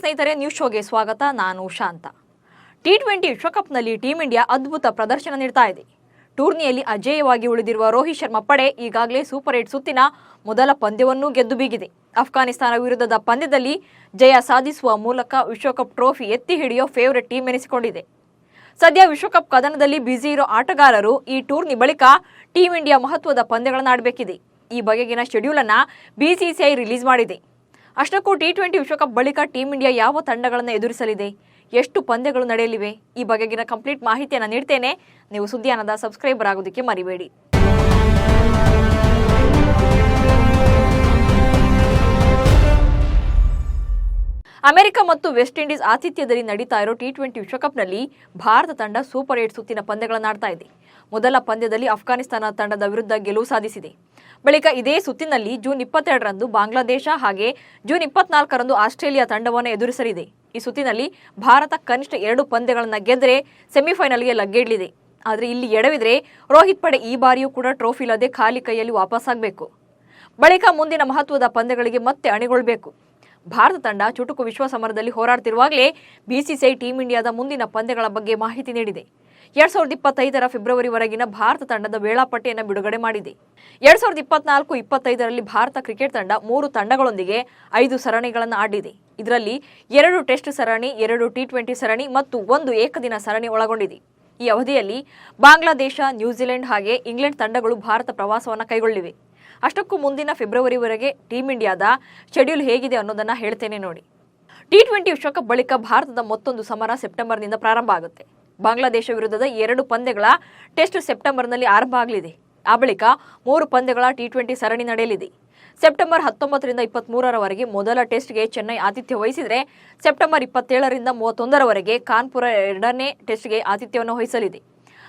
ಸ್ನೇಹಿತರೆ, ನ್ಯೂಸ್ ಶೋಗೆ ಸ್ವಾಗತ. ನಾನು ಶಾಂತ. ಟಿ20 ವಿಶ್ವಕಪ್ನಲ್ಲಿ ಟೀಂ ಇಂಡಿಯಾ ಅದ್ಭುತ ಪ್ರದರ್ಶನ ನೀಡ್ತಾ ಇದೆ. ಟೂರ್ನಿಯಲ್ಲಿ ಅಜೇಯವಾಗಿ ಉಳಿದಿರುವ ರೋಹಿತ್ ಶರ್ಮಾ ಪಡೆ ಈಗಾಗಲೇ ಸೂಪರ್ 8 ಸುತ್ತಿನ ಮೊದಲ ಪಂದ್ಯವನ್ನೂ ಗೆದ್ದು ಬೀಗಿದೆ. ಅಫ್ಘಾನಿಸ್ತಾನ ವಿರುದ್ಧದ ಪಂದ್ಯದಲ್ಲಿ ಜಯ ಸಾಧಿಸುವ ಮೂಲಕ ವಿಶ್ವಕಪ್ ಟ್ರೋಫಿ ಎತ್ತಿ ಹಿಡಿಯೋ ಫೇವರೇಟ್ ಟೀಮ್ ಎನಿಸಿಕೊಂಡಿದೆ. ಸದ್ಯ ವಿಶ್ವಕಪ್ ಕದನದಲ್ಲಿ ಬ್ಯುಸಿ ಇರೋ ಆಟಗಾರರು ಈ ಟೂರ್ನಿ ಬಳಿಕ ಟೀಂ ಇಂಡಿಯಾ ಮಹತ್ವದ ಪಂದ್ಯಗಳನ್ನು ಆಡಬೇಕಿದೆ. ಈ ಬಗೆಗಿನ ಶೆಡ್ಯೂಲ್ ಅನ್ನು ಬಿಸಿಸಿಐ ರಿಲೀಸ್ ಮಾಡಿದೆ. ಅಷ್ಟಕ್ಕೂ ಟಿ20 ವಿಶ್ವಕಪ್ ಬಳಿಕ ಟೀಂ ಇಂಡಿಯಾ ಯಾವ ತಂಡಗಳನ್ನು ಎದುರಿಸಲಿದೆ, ಎಷ್ಟು ಪಂದ್ಯಗಳು ನಡೆಯಲಿವೆ, ಈ ಬಗೆಗಿನ ಕಂಪ್ಲೀಟ್ ಮಾಹಿತಿಯನ್ನು ನೀಡ್ತೇನೆ. ನೀವು ಸುದ್ದಿಯಾನದ ಸಬ್ಸ್ಕ್ರೈಬರ್ ಆಗೋದಕ್ಕೆ ಮರಿಬೇಡಿ. ಅಮೆರಿಕ ಮತ್ತು ವೆಸ್ಟ್ ಇಂಡೀಸ್ ಆತಿಥ್ಯದಲ್ಲಿ ನಡೀತಾ ಇರೋ ಟಿ20 ವಿಶ್ವಕಪ್ನಲ್ಲಿ ಭಾರತ ತಂಡ ಸೂಪರ್ 8 ಸುತ್ತಿನ ಪಂದ್ಯಗಳನ್ನು ಆಡ್ತಾ ಇದೆ. ಮೊದಲ ಪಂದ್ಯದಲ್ಲಿ ಅಫ್ಘಾನಿಸ್ತಾನ ತಂಡದ ವಿರುದ್ಧ ಗೆಲುವು ಸಾಧಿಸಿದೆ. ಬಳಿಕ ಇದೇ ಸುತ್ತಿನಲ್ಲಿ ಜೂನ್ 22ರಂದು ಬಾಂಗ್ಲಾದೇಶ ಹಾಗೆ ಜೂನ್ 24ರಂದು ಆಸ್ಟ್ರೇಲಿಯಾ ತಂಡವನ್ನು ಎದುರಿಸಲಿದೆ. ಈ ಸುತ್ತಿನಲ್ಲಿ ಭಾರತ ಕನಿಷ್ಠ 2 ಪಂದ್ಯಗಳನ್ನು ಗೆದ್ದರೆ ಸೆಮಿಫೈನಲ್ಗೆ ಲಗ್ಗೆಯಿಡಲಿದೆ. ಆದರೆ ಇಲ್ಲಿ ಎಡವಿದ್ರೆ ರೋಹಿತ್ ಪಡೆ ಈ ಬಾರಿಯೂ ಕೂಡ ಟ್ರೋಫಿ ಇಲ್ಲದೆ ಖಾಲಿ ಕೈಯಲ್ಲಿ ವಾಪಸ್ಸಾಗಬೇಕು. ಬಳಿಕ ಮುಂದಿನ ಮಹತ್ವದ ಪಂದ್ಯಗಳಿಗೆ ಮತ್ತೆ ಅಣಿಗೊಳ್ಳಬೇಕು. ಭಾರತ ತಂಡ ಚುಟುಕು ವಿಶ್ವ ಸಮರದಲ್ಲಿ ಹೋರಾಡ್ತಿರುವಾಗಲೇ ಬಿಸಿಸಿಐ ಟೀಂ ಇಂಡಿಯಾದ ಮುಂದಿನ ಪಂದ್ಯಗಳ ಬಗ್ಗೆ ಮಾಹಿತಿ ನೀಡಿದೆ. 2025ರ ಫೆಬ್ರವರಿವರೆಗಿನ ಭಾರತ ತಂಡದ ವೇಳಾಪಟ್ಟಿಯನ್ನು ಬಿಡುಗಡೆ ಮಾಡಿದೆ. 2024-25ರಲ್ಲಿ ಭಾರತ ಕ್ರಿಕೆಟ್ ತಂಡ 3 ತಂಡಗಳೊಂದಿಗೆ 5 ಸರಣಿಗಳನ್ನು ಆಡಿದೆ. ಇದರಲ್ಲಿ 2 ಟೆಸ್ಟ್ ಸರಣಿ, 2 ಟಿ20 ಸರಣಿ ಮತ್ತು 1 ಏಕದಿನ ಸರಣಿ ಒಳಗೊಂಡಿದೆ. ಈ ಅವಧಿಯಲ್ಲಿ ಬಾಂಗ್ಲಾದೇಶ, ನ್ಯೂಜಿಲೆಂಡ್ ಹಾಗೆ ಇಂಗ್ಲೆಂಡ್ ತಂಡಗಳು ಭಾರತ ಪ್ರವಾಸವನ್ನು ಕೈಗೊಳ್ಳಿವೆ. ಅಷ್ಟಕ್ಕೂ ಮುಂದಿನ ಫೆಬ್ರವರಿವರೆಗೆ ಟೀಂ ಇಂಡಿಯಾದ ಶೆಡ್ಯೂಲ್ ಹೇಗಿದೆ ಅನ್ನೋದನ್ನ ಹೇಳ್ತೇನೆ ನೋಡಿ. ಟಿ20 ವಿಶ್ವಕಪ್ ಬಳಿಕ ಭಾರತದ ಮತ್ತೊಂದು ಸಮರ ಸೆಪ್ಟೆಂಬರ್ನಿಂದ ಪ್ರಾರಂಭ ಆಗುತ್ತೆ. ಬಾಂಗ್ಲಾದೇಶ ವಿರುದ್ಧದ 2 ಪಂದ್ಯಗಳ ಟೆಸ್ಟ್ ಸೆಪ್ಟೆಂಬರ್ನಲ್ಲಿ ಆರಂಭ ಆಗಲಿದೆ. ಆ ಬಳಿಕ 3 ಪಂದ್ಯಗಳ ಟಿ20 ಸರಣಿ ನಡೆಯಲಿದೆ. ಸೆಪ್ಟೆಂಬರ್ 19ರಿಂದ 23ರವರೆಗೆ ಮೊದಲ ಟೆಸ್ಟ್ಗೆ ಚೆನ್ನೈ ಆತಿಥ್ಯ ವಹಿಸಿದರೆ ಸೆಪ್ಟೆಂಬರ್ 27ರಿಂದ 31ರವರೆಗೆ ಕಾನ್ಪುರ 2ನೇ ಟೆಸ್ಟ್ಗೆ ಆತಿಥ್ಯವನ್ನು ವಹಿಸಲಿದೆ.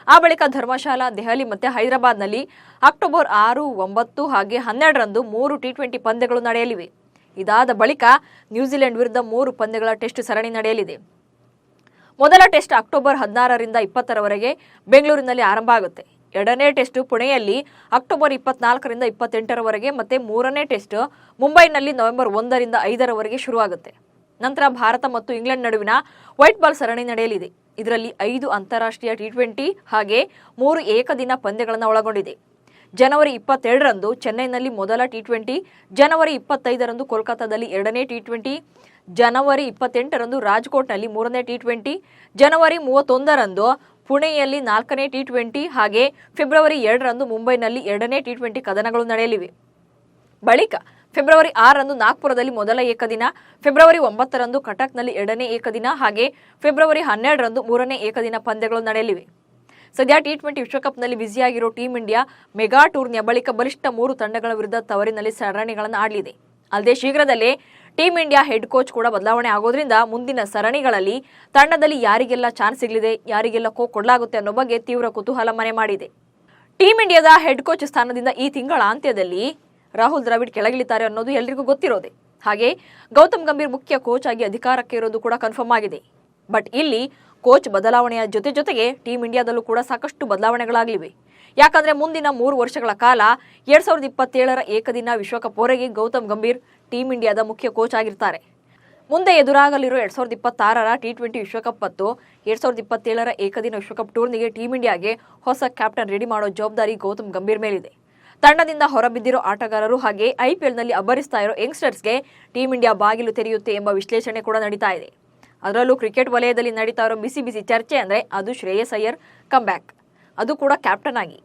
ಆ ಬಳಿಕ ಧರ್ಮಶಾಲಾ, ದೆಹಲಿ ಮತ್ತು ಹೈದರಾಬಾದ್ನಲ್ಲಿ ಅಕ್ಟೋಬರ್ 6, 9 ಹಾಗೆ 12ರಂದು 3 ಟಿ20 ಪಂದ್ಯಗಳು ನಡೆಯಲಿವೆ. ಇದಾದ ಬಳಿಕ ನ್ಯೂಜಿಲೆಂಡ್ ವಿರುದ್ಧ 3 ಪಂದ್ಯಗಳ ಟೆಸ್ಟ್ ಸರಣಿ ನಡೆಯಲಿದೆ. ಮೊದಲ ಟೆಸ್ಟ್ ಅಕ್ಟೋಬರ್ 16ರಿಂದ 20ರವರೆಗೆ ಬೆಂಗಳೂರಿನಲ್ಲಿ ಆರಂಭ ಆಗುತ್ತೆ. 2ನೇ ಟೆಸ್ಟ್ ಪುಣೆಯಲ್ಲಿ ಅಕ್ಟೋಬರ್ 24ರಿಂದ 28ರವರೆಗೆ ಮತ್ತು 3ನೇ ಟೆಸ್ಟ್ ಮುಂಬೈನಲ್ಲಿ ನವೆಂಬರ್ 1ರಿಂದ 5ರವರೆಗೆ ಶುರುವಾಗುತ್ತೆ. ನಂತರ ಭಾರತ ಮತ್ತು ಇಂಗ್ಲೆಂಡ್ ನಡುವಿನ ವೈಟ್ ಬಾಲ್ ಸರಣಿ ನಡೆಯಲಿದೆ. ಇದರಲ್ಲಿ 5 ಅಂತಾರಾಷ್ಟ್ರೀಯ ಟಿ20 ಹಾಗೆ 3 ಏಕದಿನ ಪಂದ್ಯಗಳನ್ನು ಒಳಗೊಂಡಿದೆ. ಜನವರಿ 27ರಂದು ಚೆನ್ನೈನಲ್ಲಿ ಮೊದಲ ಟಿ20, ಜನವರಿ 25ರಂದು ಕೋಲ್ಕತ್ತಾದಲ್ಲಿ 2ನೇ ಟಿ20, ಜನವರಿ 28ರಂದು ರಾಜ್ಕೋಟ್ನಲ್ಲಿ 3ನೇ ಟಿ20, ಜನವರಿ 31ರಂದು ಪುಣೆಯಲ್ಲಿ 4ನೇ ಟಿ20 ಹಾಗೆ ಫೆಬ್ರವರಿ 2ರಂದು ಮುಂಬೈನಲ್ಲಿ 2ನೇ ಟಿ20 ಕದನಗಳು ನಡೆಯಲಿವೆ. ಬಳಿಕ ಫೆಬ್ರವರಿ 6ರಂದು ನಾಗ್ಪುರದಲ್ಲಿ ಮೊದಲ ಏಕದಿನ, ಫೆಬ್ರವರಿ 9ರಂದು ಕಟಕ್ನಲ್ಲಿ 2ನೇ ಏಕದಿನ ಹಾಗೆ ಫೆಬ್ರವರಿ 12ರಂದು 3ನೇ ಏಕದಿನ ಪಂದ್ಯಗಳು ನಡೆಯಲಿವೆ. ಸದ್ಯ ಟಿ20 ವಿಶ್ವಕಪ್ನಲ್ಲಿ ಬ್ಯುಸಿಯಾಗಿರೋ ಟೀಂ ಇಂಡಿಯಾ ಮೆಗಾ ಟೂರ್ನಿಯ ಬಳಿಕ ಬಲಿಷ್ಠ 3 ತಂಡಗಳ ವಿರುದ್ಧ ತವರಿನಲ್ಲಿ ಸರಣಿಗಳನ್ನು ಆಡಲಿದೆ. ಅಲ್ಲದೆ ಶೀಘ್ರದಲ್ಲೇ ಟೀಂ ಇಂಡಿಯಾ ಹೆಡ್ ಕೋಚ್ ಕೂಡ ಬದಲಾವಣೆ ಆಗೋದ್ರಿಂದ ಮುಂದಿನ ಸರಣಿಗಳಲ್ಲಿ ತಂಡದಲ್ಲಿ ಯಾರಿಗೆಲ್ಲ ಚಾನ್ಸ್ ಸಿಗಲಿದೆ, ಯಾರಿಗೆಲ್ಲ ಕೊಡಲಾಗುತ್ತೆ ಅನ್ನೋ ಬಗ್ಗೆ ತೀವ್ರ ಕುತೂಹಲ ಮನೆ ಮಾಡಿದೆ. ಟೀಂ ಇಂಡಿಯಾದ ಹೆಡ್ ಕೋಚ್ ಸ್ಥಾನದಿಂದ ಈ ತಿಂಗಳ ಅಂತ್ಯದಲ್ಲಿ ರಾಹುಲ್ ದ್ರಾವಿಡ್ ಕೆಳಗಿಳಿತಾರೆ ಅನ್ನೋದು ಎಲ್ರಿಗೂ ಗೊತ್ತಿರೋದೆ. ಹಾಗೆ ಗೌತಮ್ ಗಂಭೀರ್ ಮುಖ್ಯ ಕೋಚ್ ಆಗಿ ಅಧಿಕಾರಕ್ಕೆ ಇರೋದು ಕೂಡ ಕನ್ಫರ್ಮ್ ಆಗಿದೆ. ಬಟ್ ಇಲ್ಲಿ ಕೋಚ್ ಬದಲಾವಣೆಯ ಜೊತೆಗೆ ಟೀಂ ಇಂಡಿಯಾದಲ್ಲೂ ಕೂಡ ಸಾಕಷ್ಟು ಬದಲಾವಣೆಗಳಾಗಲಿವೆ. ಯಾಕಂದ್ರೆ ಮುಂದಿನ 3 ವರ್ಷಗಳ ಕಾಲ 2027ರ ಏಕದಿನ ವಿಶ್ವಕಪ್ ವರೆಗೆ ಗೌತಮ್ ಗಂಭೀರ್ ಟೀಂ ಇಂಡಿಯಾದ ಮುಖ್ಯ ಕೋಚ್ ಆಗಿರ್ತಾರೆ. ಮುಂದೆ ಎದುರಾಗಲಿರೋ 2026ರ ಟಿ20 ವಿಶ್ವಕಪ್ ಮತ್ತು 2027ರ ಏಕದಿನ ವಿಶ್ವಕಪ್ ಟೂರ್ನಿಗೆ ಟೀಂ ಇಂಡಿಯಾಗೆ ಹೊಸ ಕ್ಯಾಪ್ಟನ್ ರೆಡಿ ಮಾಡೋ ಜವಾಬ್ದಾರಿ ಗೌತಮ್ ಗಂಭೀರ್ ಮೇಲಿದೆ. ತಂಡದಿಂದ ಹೊರಬಿದ್ದಿರೋ ಆಟಗಾರರು ಹಾಗೆ ಐಪಿಎಲ್ನಲ್ಲಿ ಅಬ್ಬರಿಸ್ತಾ ಇರೋ ಯಂಗ್ಸ್ಟರ್ಸ್ಗೆ ಟೀಂ ಇಂಡಿಯಾ ಬಾಗಿಲು ತೆರೆಯುತ್ತೆ ಎಂಬ ವಿಶ್ಲೇಷಣೆ ಕೂಡ ನಡೀತಾ ಇದೆ. ಅದರಲ್ಲೂ ಕ್ರಿಕೆಟ್ ವಲಯದಲ್ಲಿ ನಡೀತಾ ಇರೋ ಬಿಸಿ ಚರ್ಚೆ ಅಂದರೆ ಅದು ಶ್ರೇಯಸ್ ಅಯ್ಯರ್ ಕಮ್ಬ್ಯಾಕ್, ಅದು ಕೂಡ ಕ್ಯಾಪ್ಟನ್ ಆಗಿ.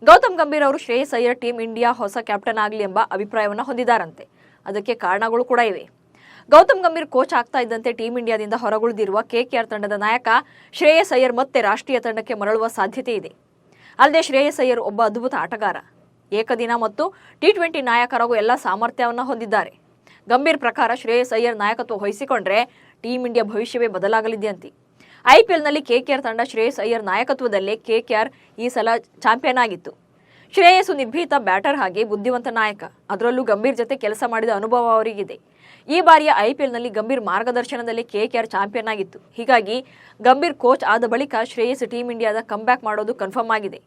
ಗೌತಮ್ ಗಂಭೀರ್ ಅವರು ಶ್ರೇಯಸ್ ಅಯ್ಯರ್ ಟೀಂ ಇಂಡಿಯಾ ಹೊಸ ಕ್ಯಾಪ್ಟನ್ ಆಗಲಿ ಎಂಬ ಅಭಿಪ್ರಾಯವನ್ನು ಹೊಂದಿದ್ದಾರಂತೆ. ಅದಕ್ಕೆ ಕಾರಣಗಳು ಕೂಡ ಇವೆ. ಗೌತಮ್ ಗಂಭೀರ್ ಕೋಚ್ ಆಗ್ತಾ ಇದ್ದಂತೆ ಟೀಂ ಇಂಡಿಯಾದಿಂದ ಹೊರಗುಳಿದಿರುವ ಕೆಕೆಆರ್ ತಂಡದ ನಾಯಕ ಶ್ರೇಯಸ್ ಅಯ್ಯರ್ ಮತ್ತೆ ರಾಷ್ಟ್ರೀಯ ತಂಡಕ್ಕೆ ಮರಳುವ ಸಾಧ್ಯತೆ ಇದೆ. ಅಲ್ಲದೆ ಶ್ರೇಯಸ್ ಅಯ್ಯರ್ ಒಬ್ಬ ಅದ್ಭುತ ಆಟಗಾರ, ಏಕದಿನ ಮತ್ತು ಟಿ20 ನಾಯಕರಾಗೂ ಎಲ್ಲ ಸಾಮರ್ಥ್ಯವನ್ನು ಹೊಂದಿದ್ದಾರೆ. ಗಂಭೀರ್ ಪ್ರಕಾರ ಶ್ರೇಯಸ್ ಅಯ್ಯರ್ ನಾಯಕತ್ವ ವಹಿಸಿಕೊಂಡ್ರೆ ಟೀಂ ಇಂಡಿಯಾ ಭವಿಷ್ಯವೇ ಬದಲಾಗಲಿದೆಯಂತೆ. ಐಪಿಎಲ್ನಲ್ಲಿ ಕೆಕೆಆರ್ ತಂಡ ಶ್ರೇಯಸ್ ಅಯ್ಯರ್ ನಾಯಕತ್ವದಲ್ಲೇ ಕೆಕೆಆರ್ ಈ ಸಲ ಚಾಂಪಿಯನ್ ಆಗಿತ್ತು. ಶ್ರೇಯಸ್ ನಿರ್ಭೀತ ಬ್ಯಾಟರ್ ಹಾಗೆ ಬುದ್ಧಿವಂತ ನಾಯಕ, ಅದರಲ್ಲೂ ಗಂಭೀರ್ ಜೊತೆ ಕೆಲಸ ಮಾಡಿದ ಅನುಭವ ಅವರಿಗಿದೆ. ಈ ಬಾರಿಯ ಐಪಿಎಲ್ನಲ್ಲಿ ಗಂಭೀರ್ ಮಾರ್ಗದರ್ಶನದಲ್ಲಿ ಕೆಕೆಆರ್ ಚಾಂಪಿಯನ್ ಆಗಿತ್ತು. ಹೀಗಾಗಿ ಗಂಭೀರ್ ಕೋಚ್ ಆದ ಬಳಿಕ ಶ್ರೇಯಸ್ ಟೀಂ ಇಂಡಿಯಾದ ಕಮ್ಬ್ಯಾಕ್ ಮಾಡೋದು ಕನ್ಫರ್ಮ್ ಆಗಿದೆ.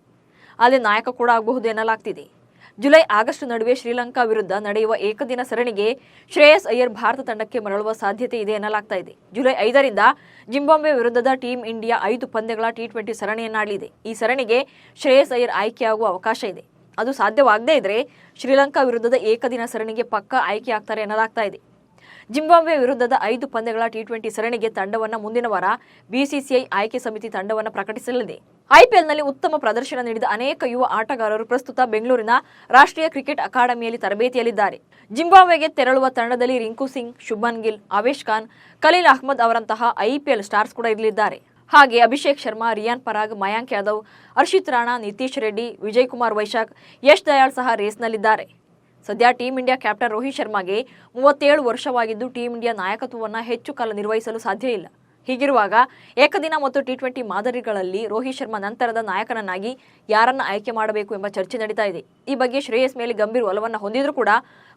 ಅಲ್ಲಿ ನಾಯಕ ಕೂಡ ಆಗಬಹುದು ಎನ್ನಲಾಗ್ತಿದೆ. ಜುಲೈ ಆಗಸ್ಟ್ ನಡುವೆ ಶ್ರೀಲಂಕಾ ವಿರುದ್ಧ ನಡೆಯುವ ಏಕದಿನ ಸರಣಿಗೆ ಶ್ರೇಯಸ್ ಅಯ್ಯರ್ ಭಾರತ ತಂಡಕ್ಕೆ ಮರಳುವ ಸಾಧ್ಯತೆ ಇದೆ ಎನ್ನಲಾಗ್ತಾ ಇದೆ. ಜುಲೈ 5ರಿಂದ ಜಿಂಬಾಬ್ವೆ ವಿರುದ್ಧದ ಟೀಂ ಇಂಡಿಯಾ 5 ಪಂದ್ಯಗಳ ಟಿ20 ಸರಣಿಯನ್ನಾಡಲಿದೆ. ಈ ಸರಣಿಗೆ ಶ್ರೇಯಸ್ ಅಯ್ಯರ್ ಆಯ್ಕೆಯಾಗುವ ಅವಕಾಶ ಇದೆ. ಅದು ಸಾಧ್ಯವಾಗದೇ ಇದ್ರೆ ಶ್ರೀಲಂಕಾ ವಿರುದ್ಧದ ಏಕದಿನ ಸರಣಿಗೆ ಪಕ್ಕಾ ಆಯ್ಕೆಯಾಗ್ತಾರೆ ಎನ್ನಲಾಗ್ತಾ ಇದೆ. ಜಿಂಬಾಬ್ವೆ ವಿರುದ್ಧದ 5 ಪಂದ್ಯಗಳ ಟಿ20 ಸರಣಿಗೆ ತಂಡವನ್ನು ಮುಂದಿನ ವಾರ ಬಿಸಿಸಿಐ ಆಯ್ಕೆ ಸಮಿತಿ ತಂಡವನ್ನು ಪ್ರಕಟಿಸಲಿದೆ. ಐಪಿಎಲ್ನಲ್ಲಿ ಉತ್ತಮ ಪ್ರದರ್ಶನ ನೀಡಿದ ಅನೇಕ ಯುವ ಆಟಗಾರರು ಪ್ರಸ್ತುತ ಬೆಂಗಳೂರಿನ ರಾಷ್ಟ್ರೀಯ ಕ್ರಿಕೆಟ್ ಅಕಾಡೆಮಿಯಲ್ಲಿ ತರಬೇತಿಯಲ್ಲಿದ್ದಾರೆ. ಜಿಂಬಾಬ್ವೆಗೆ ತೆರಳುವ ತಂಡದಲ್ಲಿ ರಿಂಕು ಸಿಂಗ್, ಶುಭ್ಮನ್ ಗಿಲ್, ಆವೇಶ್ ಖಾನ್, ಖಲೀಲ್ ಅಹ್ಮದ್ ಅವರಂತಹ ಐಪಿಎಲ್ ಸ್ಟಾರ್ಸ್ ಕೂಡ ಇರಲಿದ್ದಾರೆ. ಹಾಗೆ ಅಭಿಷೇಕ್ ಶರ್ಮಾ, ರಿಯಾನ್ ಪರಾಗ್, ಮಯಾಂಕ್ ಯಾದವ್, ಹರ್ಷಿತ್ ರಾಣಾ, ನಿತೀಶ್ ರೆಡ್ಡಿ, ವಿಜಯ್ ಕುಮಾರ್ ವೈಶಾಖ್, ಯಶ್ ದಯಾಳ್ ಸಹ ರೇಸ್ನಲ್ಲಿದ್ದಾರೆ. ಸದ್ಯ ಟೀಂ ಇಂಡಿಯಾ ಕ್ಯಾಪ್ಟನ್ ರೋಹಿತ್ ಶರ್ಮಾಗೆ 37 ವರ್ಷವಾಗಿದ್ದು ಟೀಂ ಇಂಡಿಯಾ ನಾಯಕತ್ವವನ್ನು ಹೆಚ್ಚು ಕಾಲ ನಿರ್ವಹಿಸಲು ಸಾಧ್ಯ ಇಲ್ಲ. ಹೀಗಿರುವಾಗ ಏಕದಿನ ಮತ್ತು ಟಿ20 ಮಾದರಿಗಳಲ್ಲಿ ರೋಹಿತ್ ಶರ್ಮಾ ನಂತರದ ನಾಯಕನನ್ನಾಗಿ ಯಾರನ್ನ ಆಯ್ಕೆ ಮಾಡಬೇಕು ಎಂಬ ಚರ್ಚೆ ನಡೀತಾ ಇದೆ. ಈ ಬಗ್ಗೆ ಶ್ರೇಯಸ್ ಮೇಲೆ ಗಂಭೀರ ಒಲವನ್ನು ಹೊಂದಿದ್ರೂ ಕೂಡ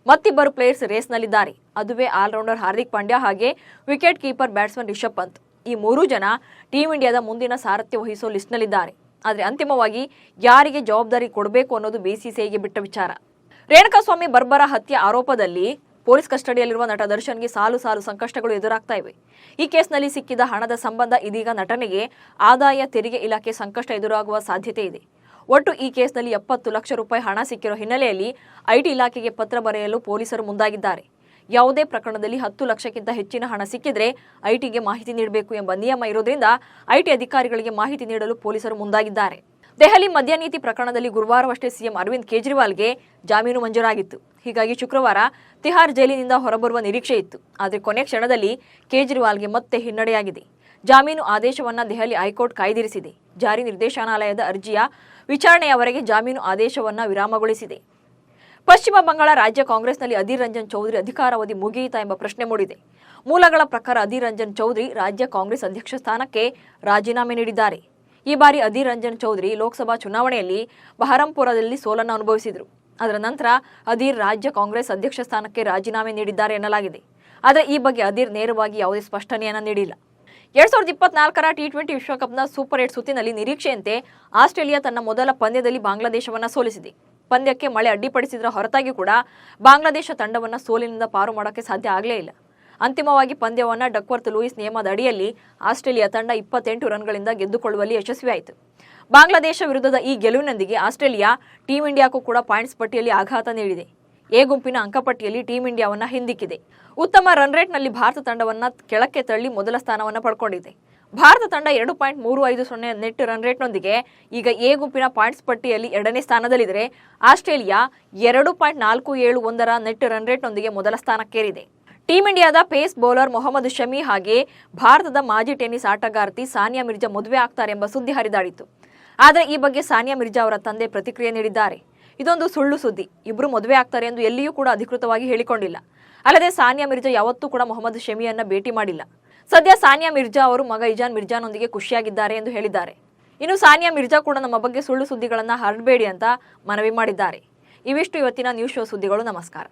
ಮತ್ತಿಬ್ಬರು ಪ್ಲೇಯರ್ಸ್ ರೇಸ್ನಲ್ಲಿದ್ದಾರೆ. ಅದುವೇ ಆಲ್ರೌಂಡರ್ ಹಾರ್ದಿಕ್ ಪಾಂಡ್ಯ ಹಾಗೆ wicket keeper batsman Rishabh Pant. ಈ 3 ಜನ ಟೀಂ ಇಂಡಿಯಾದ ಮುಂದಿನ ಸಾರಥ್ಯ ವಹಿಸೋ ಲಿಸ್ಟ್ನಲ್ಲಿದ್ದಾರೆ. ಆದರೆ ಅಂತಿಮವಾಗಿ ಯಾರಿಗೆ ಜವಾಬ್ದಾರಿ ಕೊಡಬೇಕು ಅನ್ನೋದು ಬಿಸಿಸಿಐಗೆ ಬಿಟ್ಟ ವಿಚಾರ. ರೇಣುಕಾಸ್ವಾಮಿ ಬರ್ಬರ ಹತ್ಯೆ ಆರೋಪದಲ್ಲಿ ಪೊಲೀಸ್ ಕಸ್ಟಡಿಯಲ್ಲಿರುವ ನಟ ದರ್ಶನ್ಗೆ ಸಾಲು ಸಂಕಷ್ಟಗಳು ಎದುರಾಗ್ತಾ ಇವೆ. ಈ ಕೇಸ್ನಲ್ಲಿ ಸಿಕ್ಕಿದ ಹಣದ ಸಂಬಂಧ ಇದೀಗ ನಟನಿಗೆ ಆದಾಯ ತೆರಿಗೆ ಇಲಾಖೆ ಸಂಕಷ್ಟ ಎದುರಾಗುವ ಸಾಧ್ಯತೆ ಇದೆ. ಒಟ್ಟು ಈ ಕೇಸ್ನಲ್ಲಿ 70 ಲಕ್ಷ ರೂಪಾಯಿ ಹಣ ಸಿಕ್ಕಿರೋ ಹಿನ್ನೆಲೆಯಲ್ಲಿ ಐಟಿ ಇಲಾಖೆಗೆ ಪತ್ರ ಬರೆಯಲು ಪೊಲೀಸರು ಮುಂದಾಗಿದ್ದಾರೆ. ಯಾವುದೇ ಪ್ರಕರಣದಲ್ಲಿ 10 ಲಕ್ಷಕ್ಕಿಂತ ಹೆಚ್ಚಿನ ಹಣ ಸಿಕ್ಕಿದ್ರೆ ಐಟಿಗೆ ಮಾಹಿತಿ ನೀಡಬೇಕು ಎಂಬ ನಿಯಮ ಇರೋದ್ರಿಂದ ಐಟಿ ಅಧಿಕಾರಿಗಳಿಗೆ ಮಾಹಿತಿ ನೀಡಲು ಪೊಲೀಸರು ಮುಂದಾಗಿದ್ದಾರೆ. ದೆಹಲಿ ಮದ್ಯ ನೀತಿ ಪ್ರಕರಣದಲ್ಲಿ ಗುರುವಾರವಷ್ಟೇ ಸಿಎಂ ಅರವಿಂದ್ ಕೇಜ್ರಿವಾಲ್ಗೆ ಜಾಮೀನು ಮಂಜೂರಾಗಿತ್ತು. ಹೀಗಾಗಿ ಶುಕ್ರವಾರ ತಿಹಾರ್ ಜೈಲಿನಿಂದ ಹೊರಬರುವ ನಿರೀಕ್ಷೆ ಇತ್ತು. ಆದರೆ ಕೊನೆ ಕ್ಷಣದಲ್ಲಿ ಕೇಜ್ರಿವಾಲ್ಗೆ ಮತ್ತೆ ಹಿನ್ನಡೆಯಾಗಿದೆ. ಜಾಮೀನು ಆದೇಶವನ್ನು ದೆಹಲಿ ಹೈಕೋರ್ಟ್ ಕಾಯ್ದಿರಿಸಿದೆ. ಜಾರಿ ನಿರ್ದೇಶನಾಲಯದ ಅರ್ಜಿಯ ವಿಚಾರಣೆಯವರೆಗೆ ಜಾಮೀನು ಆದೇಶವನ್ನು ವಿರಾಮಗೊಳಿಸಿದೆ. ಪಶ್ಚಿಮ ಬಂಗಾಳ ರಾಜ್ಯ ಕಾಂಗ್ರೆಸ್ನಲ್ಲಿ ಅಧೀರ್ ರಂಜನ್ ಚೌಧರಿ ಅಧಿಕಾರಾವಧಿ ಮುಗಿಯಿತಾ ಎಂಬ ಪ್ರಶ್ನೆ ಮೂಡಿದೆ. ಮೂಲಗಳ ಪ್ರಕಾರ ಅಧೀರ್ ರಂಜನ್ ಚೌಧರಿ ರಾಜ್ಯ ಕಾಂಗ್ರೆಸ್ ಅಧ್ಯಕ್ಷ ಸ್ಥಾನಕ್ಕೆ ರಾಜೀನಾಮೆ ನೀಡಿದ್ದಾರೆ. ಈ ಬಾರಿ ಅಧೀರ್ ರಂಜನ್ ಚೌಧರಿ ಲೋಕಸಭಾ ಚುನಾವಣೆಯಲ್ಲಿ ಬಹರಂಪುರದಲ್ಲಿ ಸೋಲನ್ನು ಅನುಭವಿಸಿದರು. ಅದರ ನಂತರ ಅಧೀರ್ ರಾಜ್ಯ ಕಾಂಗ್ರೆಸ್ ಅಧ್ಯಕ್ಷ ಸ್ಥಾನಕ್ಕೆ ರಾಜೀನಾಮೆ ನೀಡಿದ್ದಾರೆ ಎನ್ನಲಾಗಿದೆ. ಆದರೆ ಈ ಬಗ್ಗೆ ಅಧೀರ್ ನೇರವಾಗಿ ಯಾವುದೇ ಸ್ಪಷ್ಟನೆಯನ್ನು ನೀಡಿಲ್ಲ. 2024ರ ಟಿ20 ವಿಶ್ವಕಪ್ನ ಸೂಪರ್ 8 ಸುತ್ತಿನಲ್ಲಿ ನಿರೀಕ್ಷೆಯಂತೆ ಆಸ್ಟ್ರೇಲಿಯಾ ತನ್ನ ಮೊದಲ ಪಂದ್ಯದಲ್ಲಿ ಬಾಂಗ್ಲಾದೇಶವನ್ನು ಸೋಲಿಸಿದೆ. ಪಂದ್ಯಕ್ಕೆ ಮಳೆ ಅಡ್ಡಿಪಡಿಸಿದ್ರ ಹೊರತಾಗಿ ಕೂಡ ಬಾಂಗ್ಲಾದೇಶ ತಂಡವನ್ನು ಸೋಲಿನಿಂದ ಪಾರು ಮಾಡೋಕ್ಕೆ ಸಾಧ್ಯ ಆಗಲೇ ಇಲ್ಲ. ಅಂತಿಮವಾಗಿ ಪಂದ್ಯವನ್ನು ಡಕ್ವರ್ತ್ ಲೂಯಿಸ್ ನಿಯಮದ ಅಡಿಯಲ್ಲಿ ಆಸ್ಟ್ರೇಲಿಯಾ ತಂಡ 28 ರನ್ಗಳಿಂದ ಗೆದ್ದುಕೊಳ್ಳುವಲ್ಲಿ ಯಶಸ್ವಿಯಾಯಿತು. ಬಾಂಗ್ಲಾದೇಶ ವಿರುದ್ಧದ ಈ ಗೆಲುವಿನೊಂದಿಗೆ ಆಸ್ಟ್ರೇಲಿಯಾ ಟೀಂ ಇಂಡಿಯಾಕ್ಕೂ ಕೂಡ ಪಾಯಿಂಟ್ಸ್ ಪಟ್ಟಿಯಲ್ಲಿ ಆಘಾತ ನೀಡಿದೆ. ಎ ಗುಂಪಿನ ಅಂಕಪಟ್ಟಿಯಲ್ಲಿ ಟೀಂ ಇಂಡಿಯಾವನ್ನು ಹಿಂದಿಕ್ಕಿದೆ. ಉತ್ತಮ ರನ್ ರೇಟ್ನಲ್ಲಿ ಭಾರತ ತಂಡವನ್ನು ಕೆಳಕ್ಕೆ ತಳ್ಳಿ ಮೊದಲ ಸ್ಥಾನವನ್ನು ಪಡ್ಕೊಂಡಿದೆ. ಭಾರತ ತಂಡ 2.350 ನೆಟ್ ರನ್ ರೇಟ್ನೊಂದಿಗೆ ಈಗ ಎ ಗುಂಪಿನ ಪಾಯಿಂಟ್ಸ್ ಪಟ್ಟಿಯಲ್ಲಿ 2ನೇ ಸ್ಥಾನದಲ್ಲಿದ್ದರೆ ಆಸ್ಟ್ರೇಲಿಯಾ 2.471 ನೆಟ್ ರನ್ ರೇಟ್ನೊಂದಿಗೆ ಮೊದಲ ಸ್ಥಾನಕ್ಕೇರಿದೆ. ಟೀಂ ಇಂಡಿಯಾದ ಪೇಸ್ ಬೌಲರ್ ಮೊಹಮ್ಮದ್ ಶಮಿ ಹಾಗೆ ಭಾರತದ ಮಾಜಿ ಟೆನ್ನಿಸ್ ಆಟಗಾರ್ತಿ ಸಾನಿಯಾ ಮಿರ್ಜಾ ಮದುವೆ ಆಗ್ತಾರೆ ಎಂಬ ಸುದ್ದಿ ಹರಿದಾಡಿತ್ತು. ಆದರೆ ಈ ಬಗ್ಗೆ ಸಾನಿಯಾ ಮಿರ್ಜಾ ಅವರ ತಂದೆ ಪ್ರತಿಕ್ರಿಯೆ ನೀಡಿದ್ದಾರೆ. ಇದೊಂದು ಸುಳ್ಳು ಸುದ್ದಿ. ಇಬ್ಬರು ಮದುವೆ ಆಗ್ತಾರೆ ಎಂದು ಎಲ್ಲಿಯೂ ಕೂಡ ಅಧಿಕೃತವಾಗಿ ಹೇಳಿಕೊಂಡಿಲ್ಲ. ಅಲ್ಲದೆ ಸಾನಿಯಾ ಮಿರ್ಜಾ ಯಾವತ್ತೂ ಕೂಡ ಮೊಹಮ್ಮದ್ ಶಮಿಯನ್ನ ಭೇಟಿ ಮಾಡಿಲ್ಲ. ಸದ್ಯ ಸಾನಿಯಾ ಮಿರ್ಜಾ ಅವರು ಮಗ ಇಜಾನ್ ಮಿರ್ಜಾನೊಂದಿಗೆ ಖುಷಿಯಾಗಿದ್ದಾರೆ ಎಂದು ಹೇಳಿದ್ದಾರೆ. ಇನ್ನು ಸಾನಿಯಾ ಮಿರ್ಜಾ ಕೂಡ ನಮ್ಮ ಬಗ್ಗೆ ಸುಳ್ಳು ಸುದ್ದಿಗಳನ್ನು ಹರಡಬೇಡಿ ಅಂತ ಮನವಿ ಮಾಡಿದ್ದಾರೆ. ಇವಿಷ್ಟು ಇವತ್ತಿನ ನ್ಯೂಸ್ ಶೋ ಸುದ್ದಿಗಳು. ನಮಸ್ಕಾರ.